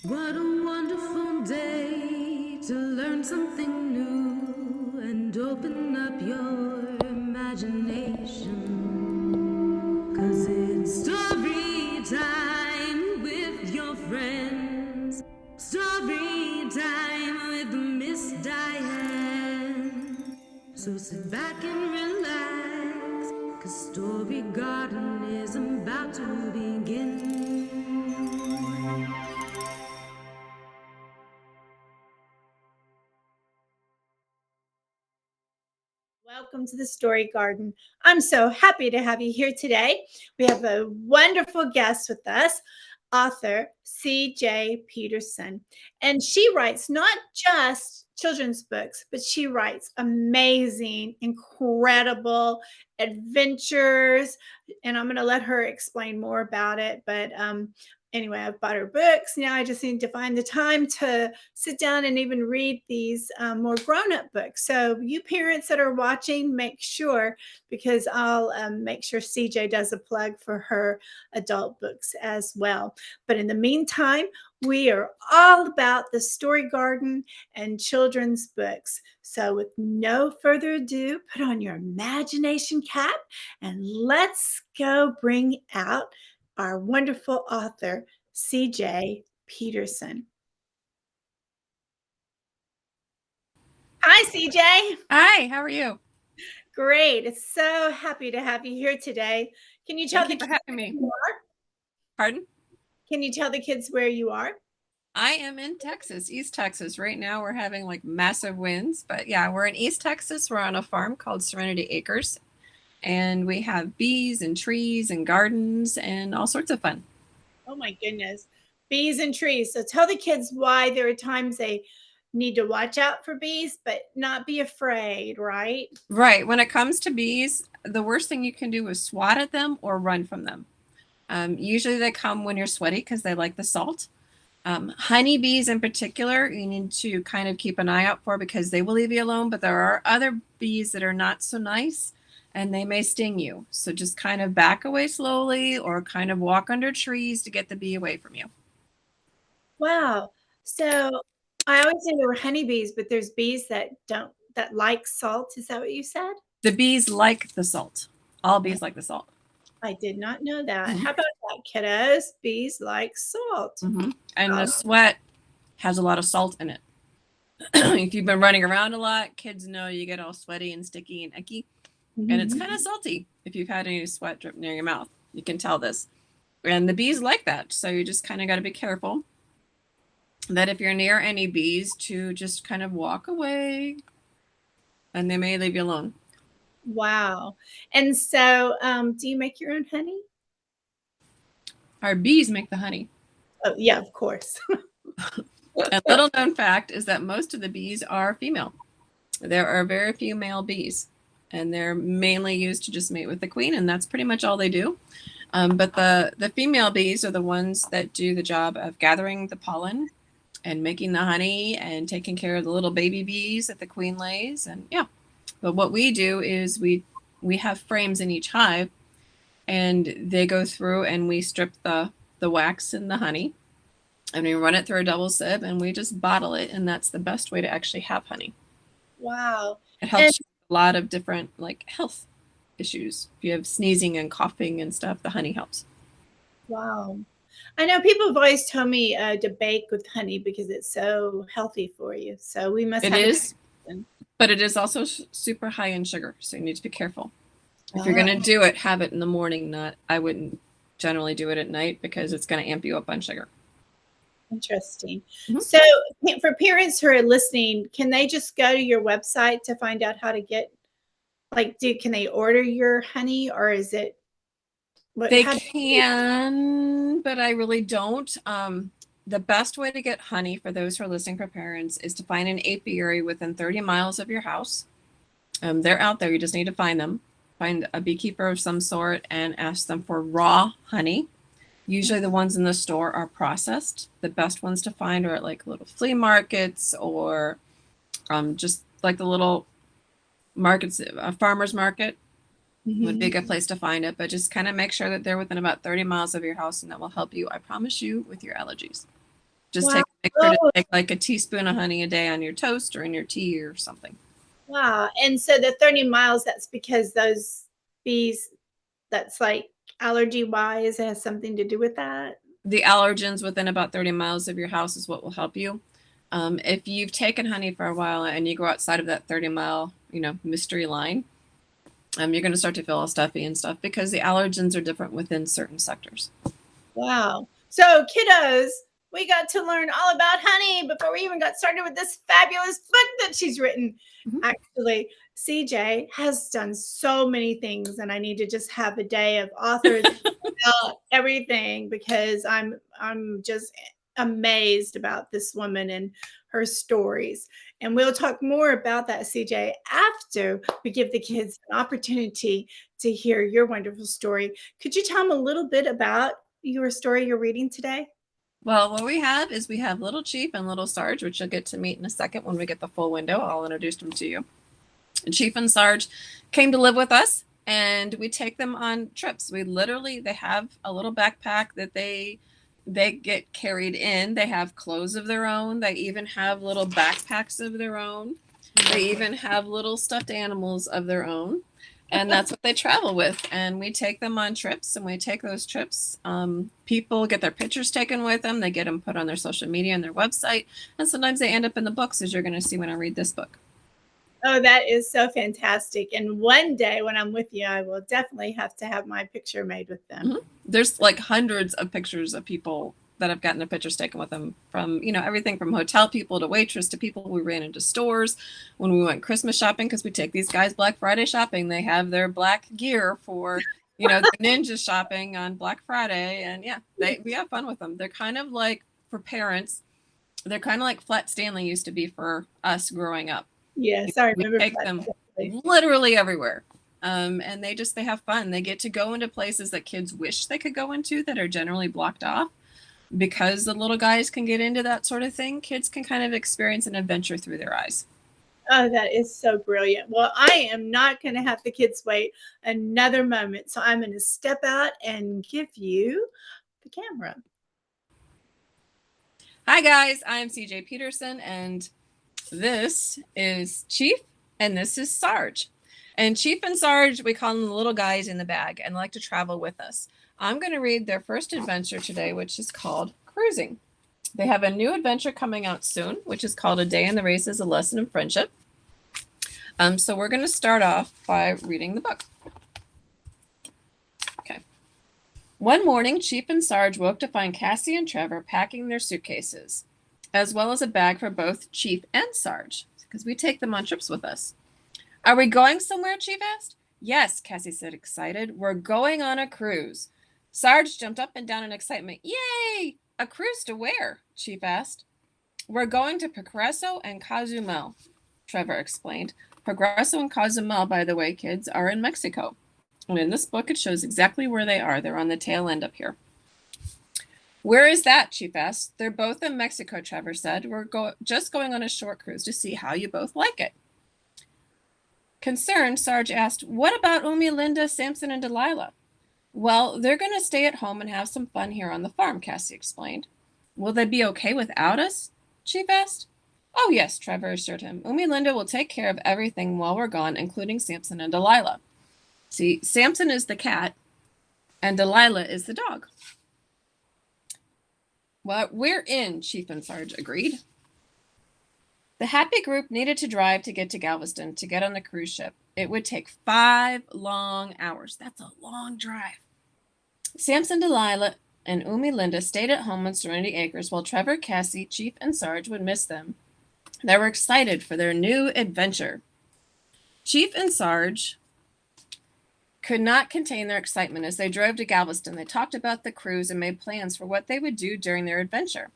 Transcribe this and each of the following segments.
What a wonderful day to learn something new and open up your imagination. 'Cause it's story time with your friends. Story time with Miss Diane. So sit back and relax, 'cause Story Garden is about to begin. Welcome to the Story Garden. I'm so happy to have you here today. We have a wonderful guest with us, author C J Peterson. And she writes not just children's books, but she writes amazing, incredible adventures. And I'm going to let her explain more about it. But anyway, I've bought her books. Now I just need to find the time to sit down and even read these more grown-up books. So you parents that are watching, make sure, because I'll make sure CJ does a plug for her adult books as well. But in the meantime, we are all about the Story Garden and children's books. So with no further ado, put on your imagination cap and let's go bring out our wonderful author, C.J. Peterson. Hi, CJ. Hi, how are you? Great. It's so happy to have you here today. Can you tell Thank the you for having me. kids where you are? Pardon? Can you tell the kids where you are? I am in Texas, East Texas. Right now we're having like massive winds, but yeah, we're in East Texas. We're on a farm called Serenity Acres, and we have bees and trees and gardens and all sorts of fun. Oh my goodness. Bees and trees. So tell the kids why there are times they need to watch out for bees, but not be afraid, right? Right. When it comes to bees, the worst thing you can do is swat at them or run from them. Usually they come when you're sweaty because they like the salt. Honeybees in particular, you need to kind of keep an eye out for because they will leave you alone, but there are other bees that are not so nice and they may sting you. So just kind of back away slowly or kind of walk under trees to get the bee away from you. Wow. So I always knew there were honeybees, but there's bees that like salt. Is that what you said? The bees like the salt. All bees like the salt. I did not know that. Mhm. How about that, kiddos? Bees like salt. And the sweat has a lot of salt in it. If you've been running around a lot, kids know you get all sweaty and sticky and icky. And it's kind of salty if you've had any sweat drip near your mouth. You can tell this. And the bees like that. So you just kind of got to be careful that if you're near any bees to just kind of walk away and they may leave you alone. Wow. And so, do you make your own honey? Our bees make the honey. Oh, yeah, of course. A little known fact is that most of the bees are female. There are very few male bees, and they're mainly used to just mate with the queen, and that's pretty much all they do. But the female bees are the ones that do the job of gathering the pollen and making the honey and taking care of the little baby bees that the queen lays. And yeah, but what we do is we have frames in each hive, and they go through and we strip the wax and the honey, and we run it through a double sieve, and we just bottle it, and that's the best way to actually have honey. Wow. It And helps a lot of different like health issues. If you have sneezing and coughing and stuff, the honey helps. wow. I know people have always told me to bake with honey because it's so healthy for you. So we must It have is, it. but it is also super high in sugar, so you need to be careful. If you're Oh, going to do it, have it in the morning. Not, I wouldn't generally do it at night because it's going to amp you up on sugar. interesting. Mhm. So for parents who are listening, can they just go to your website to find out how to get can they order your honey or is it what They how can, but I really don't. The best way to get honey for those who are listening for parents is to find an apiary within 30 miles of your house. They're out there. You just need to find them. Find a beekeeper of some sort and ask them for raw honey. Usually the ones in the store are processed. The best ones to find are at like little flea markets or just like the little markets, a farmer's market would be a good place to find it. But just kind of make sure that they're within about 30 miles of your house, and that will help you, I promise you, with your allergies. Just Wow. make sure to take like a teaspoon of honey a day on your toast or in your tea or something. Wow. And so the 30 miles, that's because those bees, that's like allergy wise, it has something to do with that. The allergens within about 30 miles of your house is what will help you. If you've taken honey for a while and you go outside of that 30-mile, mystery line, you're going to start to feel all stuffy and stuff because the allergens are different within certain sectors. Wow. So kiddos, we got to learn all about honey before we even got started with this fabulous book that she's written. Mm-hmm. Actually, CJ has done so many things, and I need to just have a day of authors about everything because I'm just amazed about this woman and her stories. And we'll talk more about that, CJ, after we give the kids an opportunity to hear your wonderful story. Could you tell them a little bit about your story you're reading today? Well, what we have Little Chief and Little Sarge, which you'll get to meet in a second when we get the full window. I'll introduce them to you. Chief and Sarge came to live with us, and we take them on trips. They have a little backpack that they get carried in. They have clothes of their own. They even have little backpacks of their own. They even have little stuffed animals of their own. And that's what they travel with. And we take them on trips, and we take those trips. People get their pictures taken with them. They get them put on their social media and their website. And sometimes they end up in the books, as you're going to see when I read this book. Oh, that is so fantastic. And one day when I'm with you, I will definitely have to have my picture made with them. Mm-hmm. There's like hundreds of pictures of people that have gotten their pictures taken with them, from everything from hotel people to waitress to people we ran into stores when we went Christmas shopping, because we take these guys Black Friday shopping. They have their black gear for the ninja shopping on Black Friday, and we have fun with them. They're kind of like, for parents, they're kind of like Flat Stanley used to be for us growing up. Yes, I remember. We take them literally everywhere. And they have fun. They get to go into places that kids wish they could go into that are generally blocked off. Because the little guys can get into that sort of thing, kids can kind of experience an adventure through their eyes. Oh, that is so brilliant. Well, I am not going to have the kids wait another moment. So I'm going to step out and give you the camera. Hi, guys. I'm CJ Peterson, and this is Chief, and this is Sarge. And Chief and Sarge, we call them the little guys in the bag, and like to travel with us. I'm going to read their first adventure today, which is called Cruising. They have a new adventure coming out soon, which is called A Day in the Races, A Lesson in Friendship. So we're going to start off by reading the book. Okay. One morning, Chief and Sarge woke to find Cassie and Trevor packing their suitcases, as well as a bag for both Chief and Sarge, because we take them on trips with us. Are we going somewhere? Chief asked. Yes, Cassie said, excited. We're going on a cruise. Sarge jumped up and down in excitement. Yay! A cruise to where? Chief asked. We're going to Progreso and Cozumel, Trevor explained. Progreso and Cozumel, by the way, kids, are in Mexico. And in this book, it shows exactly where they are. They're on the tail end up here. Where is that? Chief asked. They're both in Mexico, Trevor said. We're just going on a short cruise to see how you both like it. Concerned, Sarge asked, what about Umi, Linda, Samson, and Delilah? Well, they're going to stay at home and have some fun here on the farm, Cassie explained. Will they be okay without us? Chief asked. Oh, yes, Trevor assured him. Umi Linda will take care of everything while we're gone, including Samson and Delilah. See, Samson is the cat, and Delilah is the dog. Well, we're in, Chief and Sarge agreed. The happy group needed to drive to get to Galveston to get on the cruise ship. It would take 5 long hours. That's a long drive. Samson, Delilah, and Umi Linda stayed at home on Serenity Acres while Trevor, Cassie, Chief, and Sarge would miss them. They were excited for their new adventure. Chief and Sarge could not contain their excitement as they drove to Galveston. They talked about the cruise and made plans for what they would do during their adventure.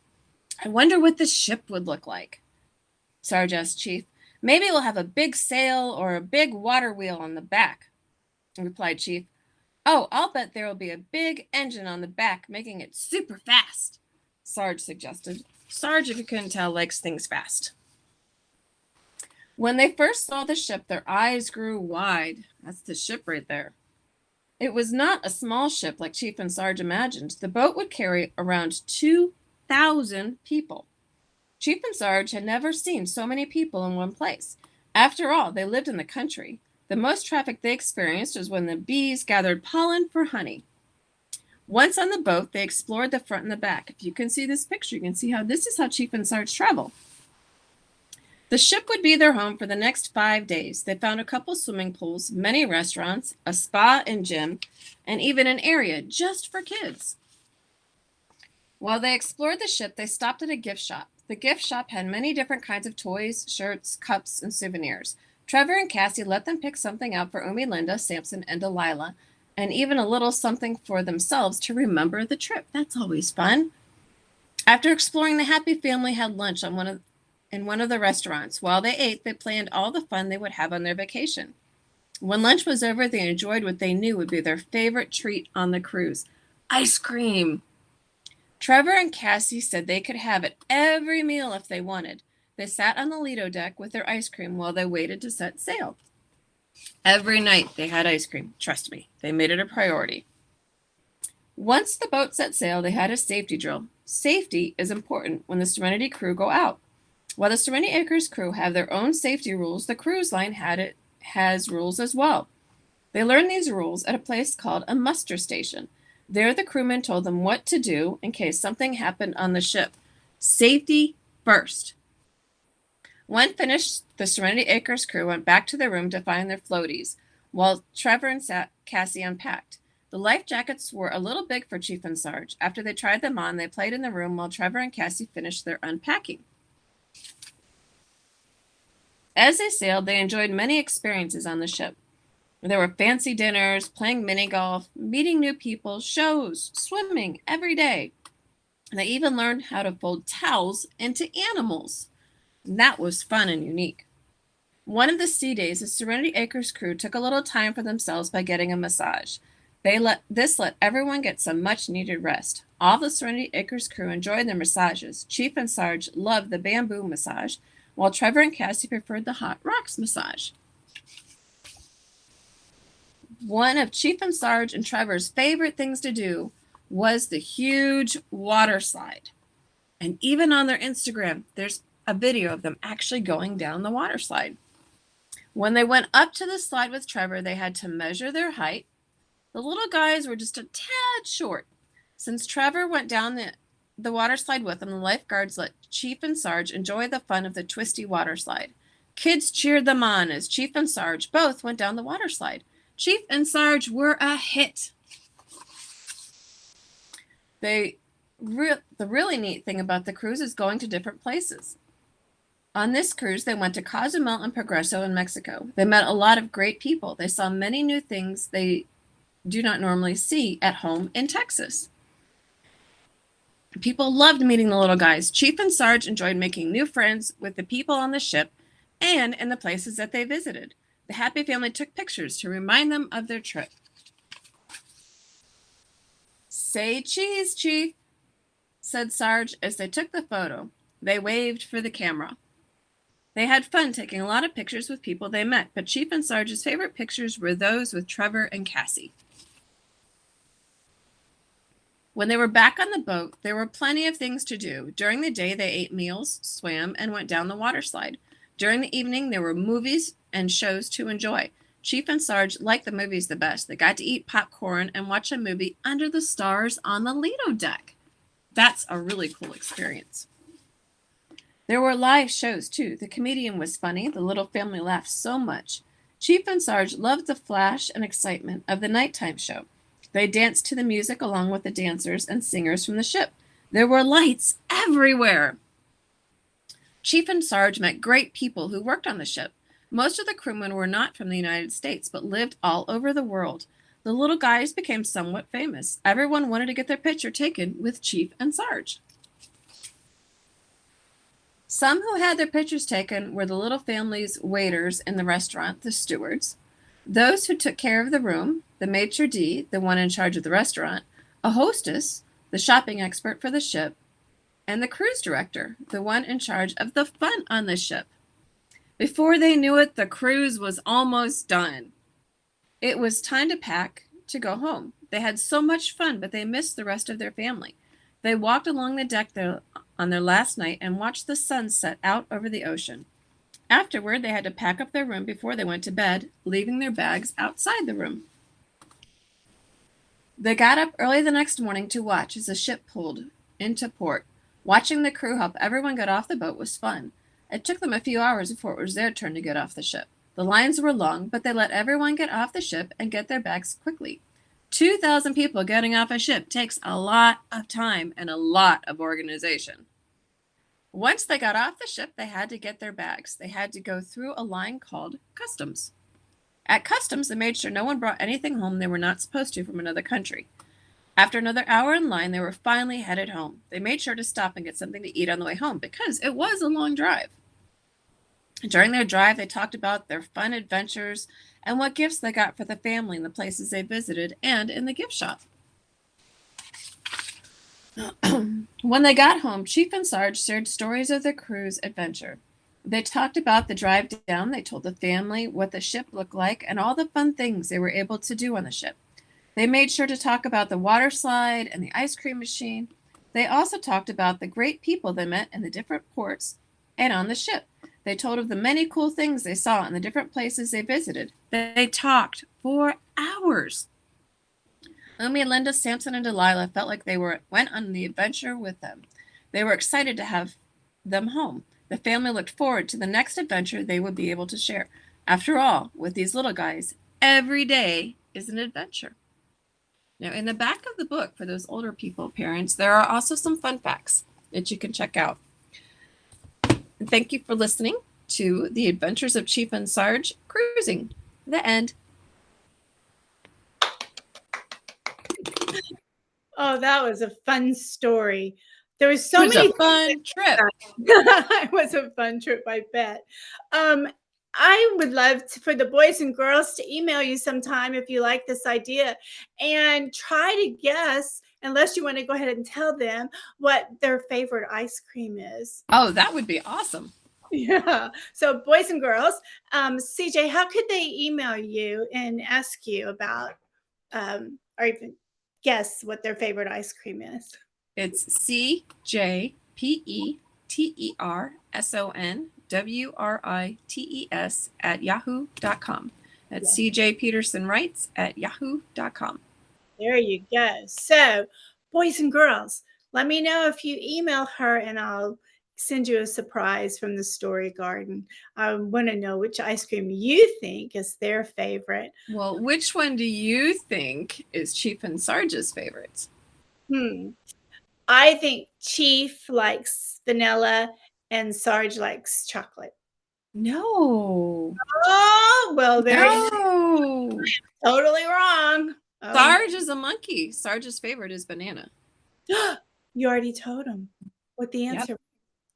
I wonder what the ship would look like, Sarge asked Chief. Maybe we'll have a big sail or a big water wheel on the back, replied Chief. Oh, I'll bet there will be a big engine on the back, making it super fast, Sarge suggested. Sarge, if you couldn't tell, likes things fast. When they first saw the ship, their eyes grew wide. That's the ship right there. It was not a small ship like Chief and Sarge imagined. The boat would carry around 2 8,000 people. Chief and Sarge had never seen so many people in one place. After all, they lived in the country. The most traffic they experienced was when the bees gathered pollen for honey. Once on the boat, they explored the front and the back. If you can see this picture, you can see how this is how Chief and Sarge travel. The ship would be their home for the next 5 days. They found a couple swimming pools, many restaurants, a spa and gym, and even an area just for kids. While they explored the ship, they stopped at a gift shop. The gift shop had many different kinds of toys, shirts, cups, and souvenirs. Trevor and Cassie let them pick something out for Umi, Linda, Samson, and Delilah, and even a little something for themselves to remember the trip. That's always fun. After exploring, the happy family had lunch in one of the restaurants. While they ate, they planned all the fun they would have on their vacation. When lunch was over, they enjoyed what they knew would be their favorite treat on the cruise: ice cream. Trevor and Cassie said they could have it every meal if they wanted. They sat on the Lido deck with their ice cream while they waited to set sail. Every night they had ice cream. Trust me, they made it a priority. Once the boat set sail, they had a safety drill. Safety is important when the Serenity crew go out. While the Serenity Acres crew have their own safety rules, the cruise line has rules as well. They learned these rules at a place called a muster station. There, the crewmen told them what to do in case something happened on the ship. Safety first. When finished, the Serenity Acres crew went back to their room to find their floaties, while Trevor and Cassie unpacked. The life jackets were a little big for Chief and Sarge. After they tried them on, they played in the room while Trevor and Cassie finished their unpacking. As they sailed, they enjoyed many experiences on the ship. There were fancy dinners, playing mini golf, meeting new people, shows, swimming every day. They even learned how to fold towels into animals. That was fun and unique. One of the sea days, the Serenity Acres crew took a little time for themselves by getting a massage. This let everyone get some much-needed rest. All the Serenity Acres crew enjoyed their massages. Chief and Sarge loved the bamboo massage, while Trevor and Cassie preferred the hot rocks massage. One of Chief and Sarge and Trevor's favorite things to do was the huge water slide. And even on their Instagram, there's a video of them actually going down the water slide. When they went up to the slide with Trevor, they had to measure their height. The little guys were just a tad short. Since Trevor went down the water slide with them, the lifeguards let Chief and Sarge enjoy the fun of the twisty water slide. Kids cheered them on as Chief and Sarge both went down the water slide. Chief and Sarge were a hit. The really neat thing about the cruise is going to different places. On this cruise, they went to Cozumel and Progreso in Mexico. They met a lot of great people. They saw many new things they do not normally see at home in Texas. People loved meeting the little guys. Chief and Sarge enjoyed making new friends with the people on the ship and in the places that they visited. The happy family took pictures to remind them of their trip. "Say cheese, Chief," said Sarge as they took the photo. They waved for the camera. They had fun taking a lot of pictures with people they met, but Chief and Sarge's favorite pictures were those with Trevor and Cassie. When they were back on the boat, there were plenty of things to do. During the day, they ate meals, swam, and went down the water slide. During the evening, there were movies and shows to enjoy. Chief and Sarge liked the movies the best. They got to eat popcorn and watch a movie under the stars on the Lido deck. That's a really cool experience. There were live shows, too. The comedian was funny. The little family laughed so much. Chief and Sarge loved the flash and excitement of the nighttime show. They danced to the music along with the dancers and singers from the ship. There were lights everywhere. Chief and Sarge met great people who worked on the ship. Most of the crewmen were not from the United States, but lived all over the world. The little guys became somewhat famous. Everyone wanted to get their picture taken with Chief and Sarge. Some who had their pictures taken were the little family's waiters in the restaurant, the stewards, those who took care of the room, the maitre d', the one in charge of the restaurant, a hostess, the shopping expert for the ship, and the cruise director, the one in charge of the fun on the ship. Before they knew it, the cruise was almost done. It was time to pack to go home. They had so much fun, but they missed the rest of their family. They walked along the deck on their last night and watched the sun set out over the ocean. Afterward, they had to pack up their room before they went to bed, leaving their bags outside the room. They got up early the next morning to watch as the ship pulled into port. Watching the crew help everyone get off the boat was fun. It took them a few hours before it was their turn to get off the ship. The lines were long, but they let everyone get off the ship and get their bags quickly. 2,000 people getting off a ship takes a lot of time and a lot of organization. Once they got off the ship, they had to get their bags. They had to go through a line called customs. At customs, they made sure no one brought anything home they were not supposed to from another country. After another hour in line, they were finally headed home. They made sure to stop and get something to eat on the way home because it was a long drive. During their drive, they talked about their fun adventures and what gifts they got for the family in the places they visited and in the gift shop. When they got home, Chief and Sarge shared stories of their crew's adventure. They talked about the drive down. They told the family what the ship looked like and all the fun things they were able to do on the ship. They made sure to talk about the water slide and the ice cream machine. They also talked about the great people they met in the different ports and on the ship. They told of the many cool things they saw in the different places they visited. They talked for hours. Umi, Linda, Samson, and Delilah felt like they went on the adventure with them. They were excited to have them home. The family looked forward to the next adventure they would be able to share. After all, with these little guys, every day is an adventure. Now, in the back of the book, for those older people, parents, there are also some fun facts that you can check out. And thank you for listening to The Adventures of Chief and Sarge Cruising. The end. Oh, that was a fun story. There was so many. It was a fun trip. It was a fun trip, I bet. I would love for the boys and girls to email you sometime if you like this idea and try to guess, unless you want to go ahead and tell them what their favorite ice cream is. Oh, that would be awesome. Yeah. So boys and girls, CJ, how could they email you and ask you about or even guess what their favorite ice cream is? It's CJPetersonWrites@yahoo.com. That's CJ Peterson Writes @yahoo.com. There you go. So, boys and girls, let me know if you email her and I'll send you a surprise from the Story Garden. I want to know which ice cream you think is their favorite. Well, which one do you think is Chief and Sarge's favorites? I think Chief likes vanilla and Sarge likes chocolate. No. Oh, well, there you go. Totally wrong. Sarge is a monkey. Sarge's favorite is banana. You already told him what the answer.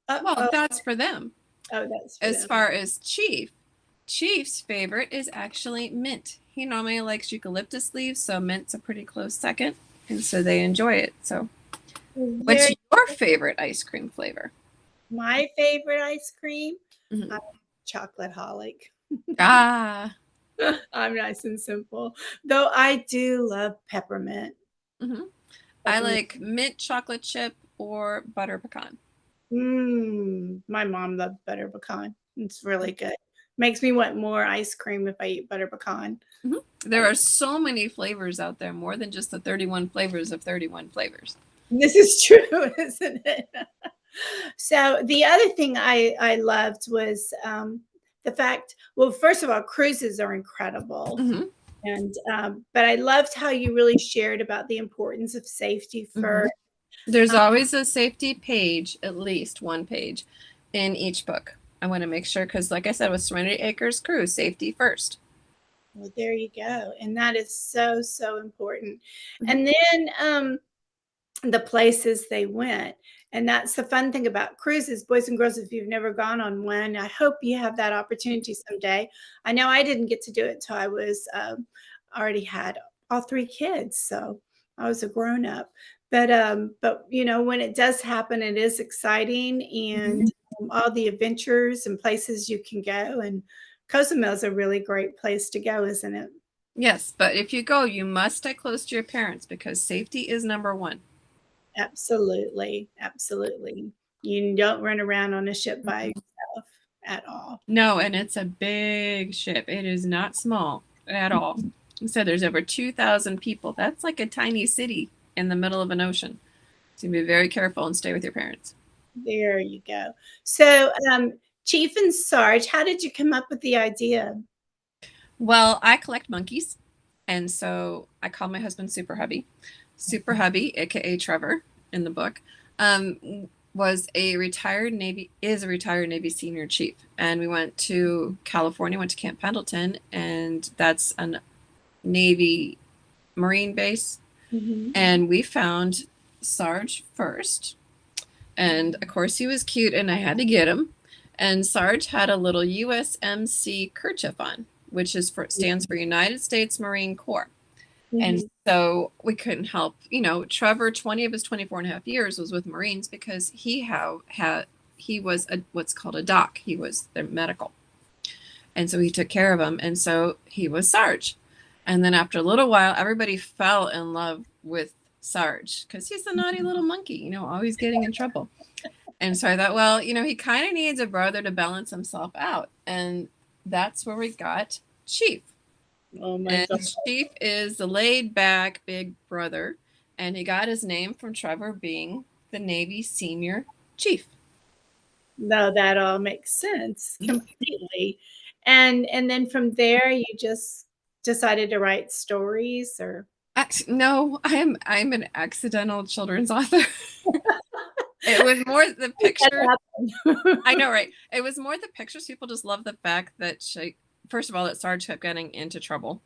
Yep. Well, that's for them. Oh, that's for as them. far as Chief's favorite is actually mint. He normally likes eucalyptus leaves, so mint's a pretty close second, and so they enjoy it. So, what's your favorite ice cream flavor? My favorite ice cream? I'm chocolate holic. Ah. I'm nice and simple. Though I do love peppermint. I like mint chocolate chip or butter pecan. My mom loved butter pecan. It's really good. Makes me want more ice cream if I eat butter pecan. There are so many flavors out there, more than just the 31 flavors of 31 flavors. This is true, isn't it? So the other thing I loved was the fact, well, first of all, cruises are incredible. And but I loved how you really shared about the importance of safety first. There's always a safety page, at least one page in each book. I want to make sure, because like I said, with Serenity Acres Cruise, safety first. Well, there you go. And that is so, so important. And then the places they went. And that's the fun thing about cruises, boys and girls. If you've never gone on one, I hope you have that opportunity someday. I know I didn't get to do it till I was already had all 3 kids, so I was a grown up. But you know, when it does happen, it is exciting, and all the adventures and places you can go. And Cozumel is a really great place to go, isn't it? Yes, but if you go, you must stay close to your parents because safety is number one. Absolutely. Absolutely. You don't run around on a ship by yourself at all. No, and it's a big ship. It is not small at all. So there's over 2,000 people. That's like a tiny city in the middle of an ocean. So be very careful and stay with your parents. There you go. So, Chief and Sarge, how did you come up with the idea? Well, I collect monkeys, and so I call my husband Super Hubby. Super Hubby, aka Trevor, in the book, was a retired Navy senior chief, and we went to California, went to Camp Pendleton, and that's a Navy Marine base, and we found Sarge first, and of course he was cute, and I had to get him. And Sarge had a little USMC kerchief on, which stands for United States Marine Corps. And so we couldn't help, Trevor, 20 of his 24 and a half years was with Marines because he was what's called a doc. He was their medical. And so he took care of him. And so he was Sarge. And then after a little while, everybody fell in love with Sarge because he's a naughty little monkey, always getting in trouble. And so I thought, well, he kind of needs a brother to balance himself out. And that's where we got Chief. Oh my God. Chief is the laid back big brother. And he got his name from Trevor being the Navy senior chief. No, that all makes sense completely. And then from there, you just decided to write stories, or? No, I'm an accidental children's author. It was more the picture. I know, right? It was more the pictures. People just love the fact that first of all, that Sarge kept getting into trouble.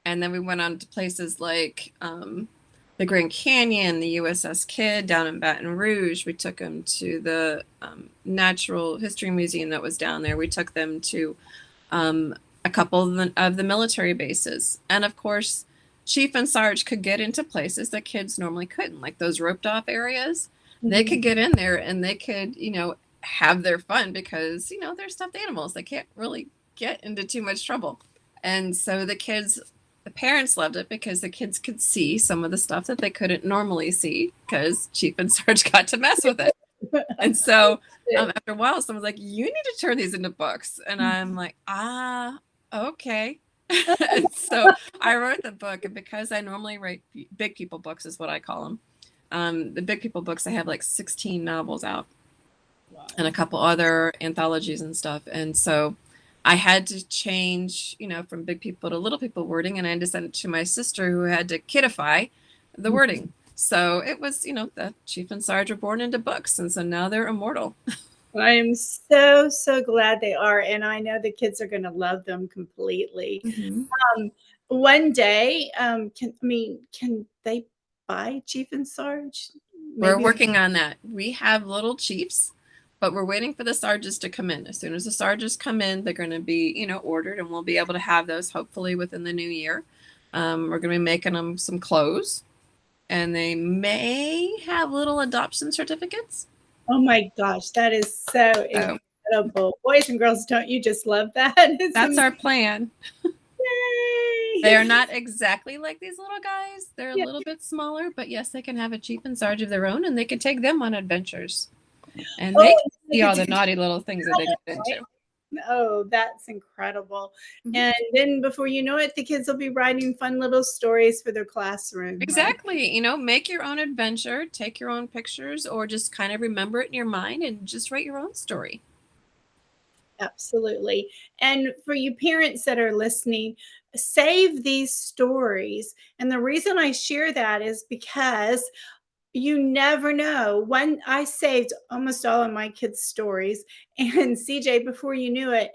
And then we went on to places like the Grand Canyon, the USS Kidd down in Baton Rouge. We took them to the Natural History Museum that was down there. We took them to a couple of the military bases. And of course, Chief and Sarge could get into places that kids normally couldn't, like those roped off areas. They could get in there and they could, have their fun because, they're stuffed animals. They can't really get into too much trouble. And so the parents loved it because the kids could see some of the stuff that they couldn't normally see because Chief and Sarge got to mess with it. And so after a while, someone's like, you need to turn these into books. And I'm like, okay. And so I wrote the book, and because I normally write big people books is what I call them. The big people books, I have like 16 novels out. Wow. And a couple other anthologies and stuff. And so I had to change, from big people to little people wording, and I had to send it to my sister who had to kidify the wording. So it was, the Chief and Sarge were born into books, and so now they're immortal. I am so, so glad they are, and I know the kids are going to love them completely. One day, can they buy Chief and Sarge? We're working on that. We have little chiefs, but we're waiting for the Sarges to come in. As soon as the Sarges come in, they're going to be, ordered, and we'll be able to have those hopefully within the new year. We're going to be making them some clothes, and they may have little adoption certificates. Oh my gosh, that is so incredible. Boys and girls, don't you just love that? That's our plan. Yay! They are not exactly like these little guys. They're a little bit smaller, but yes, they can have a Chief and Sarge of their own, and they can take them on adventures. And they can see all the naughty little things that they get into. Oh, that's incredible. And then before you know it, the kids will be writing fun little stories for their classroom. Exactly. Right? Make your own adventure, take your own pictures, or just kind of remember it in your mind and just write your own story. Absolutely. And for you parents that are listening, save these stories. And the reason I share that is because you never know. When I saved almost all of my kids' stories, and CJ, before you knew it,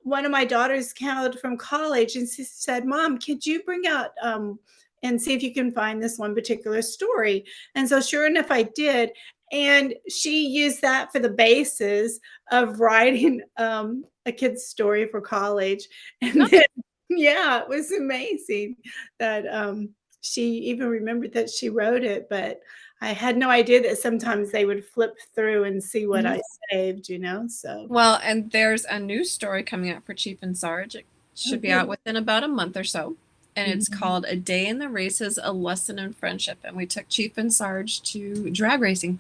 one of my daughters called from college and she said, Mom, could you bring out and see if you can find this one particular story? And so sure enough, I did. And she used that for the basis of writing a kid's story for college. And then, it was amazing that she even remembered that she wrote it, but I had no idea that sometimes they would flip through and see what I saved, so. Well, and there's a new story coming out for Chief and Sarge. It should be out within about a month or so. and it's called A Day in the Races, A Lesson in Friendship. And we took Chief and Sarge to drag racing.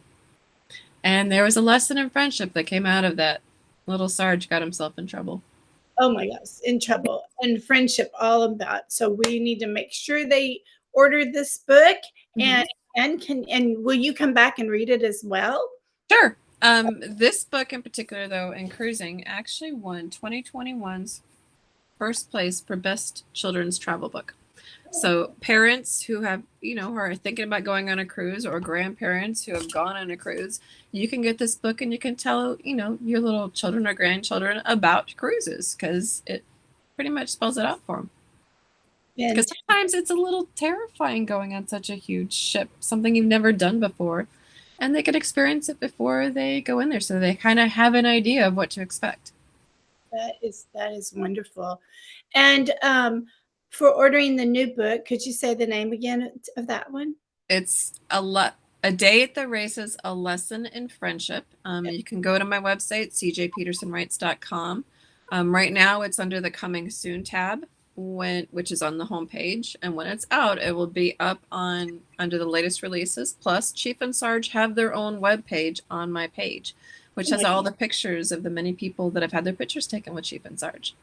And there was a lesson in friendship that came out of that. Little Sarge got himself in trouble. Oh my gosh, in trouble. And friendship all about. So we need to make sure they order this book. And will you come back and read it as well? Sure. This book in particular, though, in cruising, actually won 2021's first place for best children's travel book. So parents who have, who are thinking about going on a cruise, or grandparents who have gone on a cruise, you can get this book and you can tell, your little children or grandchildren about cruises, because it pretty much spells it out for them. Because sometimes it's a little terrifying going on such a huge ship, something you've never done before, and they could experience it before they go in there, so they kind of have an idea of what to expect. That is wonderful. And for ordering the new book, could you say the name again of that one? It's A Day at the Races, A Lesson in Friendship. You can go to my website, cjpetersonwrites.com. Right now, it's under the Coming Soon tab, which is on the homepage. And when it's out, it will be up under the latest releases. Plus, Chief and Sarge have their own webpage on my page, which has all the pictures of the many people that have had their pictures taken with Chief and Sarge.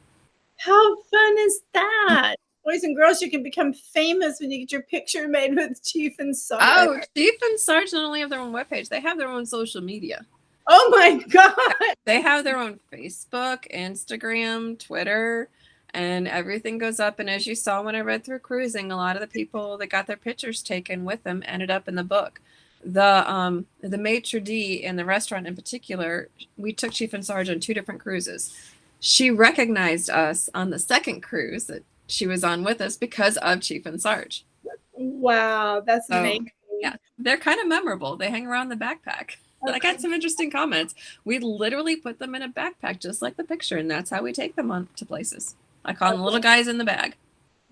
How fun is that? Boys and girls, you can become famous when you get your picture made with Chief and Sarge. Oh, Chief and Sarge not only have their own webpage, they have their own social media. Oh my God. They have their own Facebook, Instagram, Twitter, and everything goes up. And as you saw when I read through cruising, a lot of the people that got their pictures taken with them ended up in the book. The maitre d' in the restaurant in particular, we took Chief and Sarge on 2 different cruises. She recognized us on the second cruise that she was on with us because of Chief and Sarge. Wow, that's amazing. Yeah, they're kind of memorable. They hang around the backpack. Okay. I got some interesting comments. We literally put them in a backpack just like the picture, and that's how we take them on to places. I call them little guys in the bag.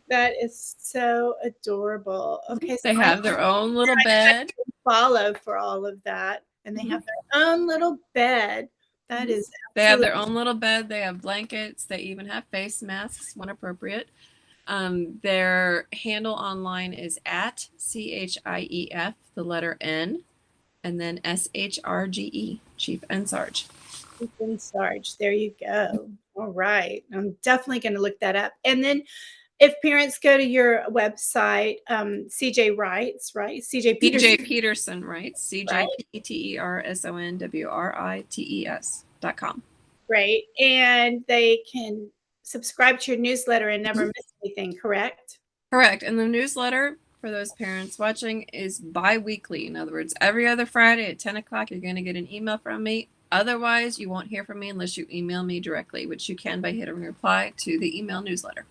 That is so adorable. Okay, so they have their own little bed. Follow for all of that, and they have their own little bed. That is They have their own little bed. They have blankets. They even have face masks when appropriate. Their handle online is at CHIEF, the letter N, and then SHRGE, Chief and Sarge. Chief and Sarge. There you go. All right. I'm definitely going to look that up. And then if parents go to your website, CJ Writes, right? CJ Peterson. CJ Peterson Writes, CJPetersonwrites.com. Great. And they can subscribe to your newsletter and never miss anything, correct? Correct. And the newsletter, for those parents watching, is bi-weekly. In other words, every other Friday at 10 o'clock, you're going to get an email from me. Otherwise, you won't hear from me unless you email me directly, which you can by hitting reply to the email newsletter.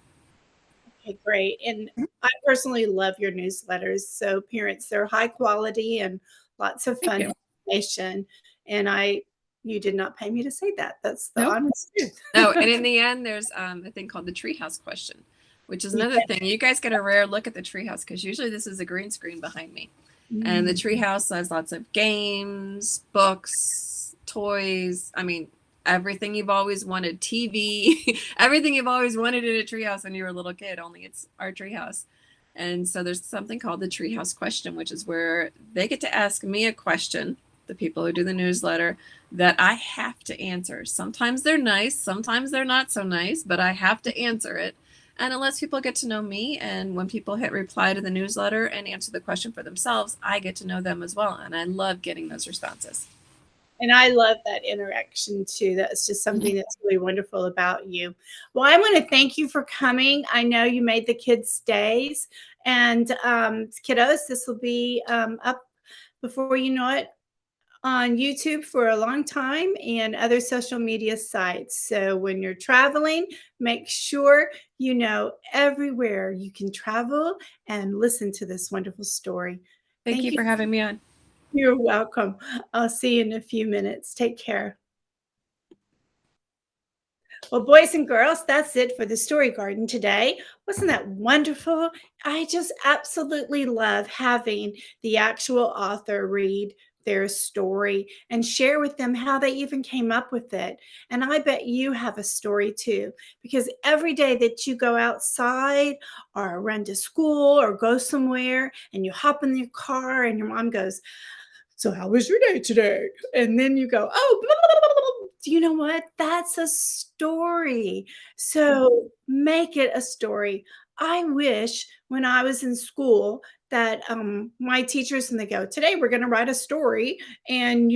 Okay, great. And I personally love your newsletters. So parents, they're high quality and lots of fun information. And you did not pay me to say that. That's the honest truth. No, and in the end, there's a thing called the Treehouse Question, which is another thing. You guys get a rare look at the treehouse because usually this is a green screen behind me. And the treehouse has lots of games, books, toys. I mean, everything you've always wanted, TV, everything you've always wanted in a treehouse when you were a little kid, only it's our treehouse. And so there's something called the Treehouse Question, which is where they get to ask me a question, the people who do the newsletter, that I have to answer. Sometimes they're nice, sometimes they're not so nice, but I have to answer it. And unless people get to know me, and when people hit reply to the newsletter and answer the question for themselves, I get to know them as well. And I love getting those responses. And I love that interaction too. That's just something that's really wonderful about you. Well, I want to thank you for coming. I know you made the kids' days, and kiddos, this will be up before you know it on YouTube for a long time and other social media sites. So when you're traveling, make sure you know everywhere you can travel and listen to this wonderful story. Thank you for having me on. You're welcome. I'll see you in a few minutes. Take care. Well, boys and girls, that's it for the Story Garden today. Wasn't that wonderful? I just absolutely love having the actual author read their story and share with them how they even came up with it. And I bet you have a story too, because every day that you go outside or run to school or go somewhere and you hop in your car and your mom goes, "So how was your day today?" And then you go, "Oh, blah, blah, blah, blah." Do you know what? That's a story. So make it a story. I wish when I was in school that my teachers, and they go, "Today we're going to write a story," and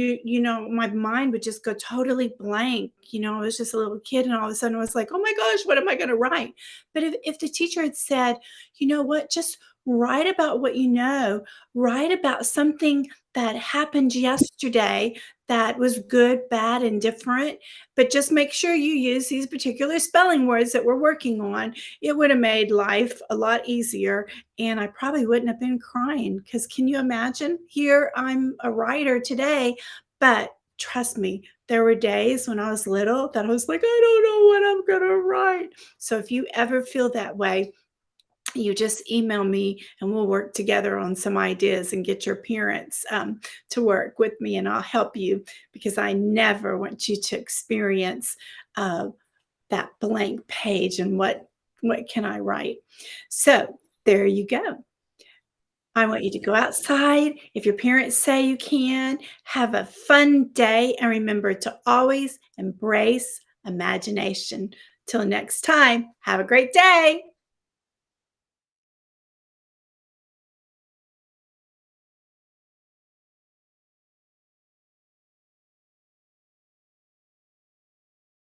my mind would just go totally blank. I was just a little kid, and all of a sudden I was like, "Oh my gosh, what am I going to write?" But if the teacher had said, "You know what? Just write about what you know. Write about something that happened yesterday that was good, bad, and different, but just make sure you use these particular spelling words that we're working on," it would have made life a lot easier. And I probably wouldn't have been crying, because can you imagine? Here I'm a writer today, but trust me, there were days when I was little that I was like, "I don't know what I'm going to write." So if you ever feel that way, you just email me and we'll work together on some ideas and get your parents to work with me, and I'll help you, because I never want you to experience uh, that blank page and what can I write. So there you go. I want you to go outside. If your parents say you can, have a fun day, and remember to always embrace imagination. Till next time, have a great day.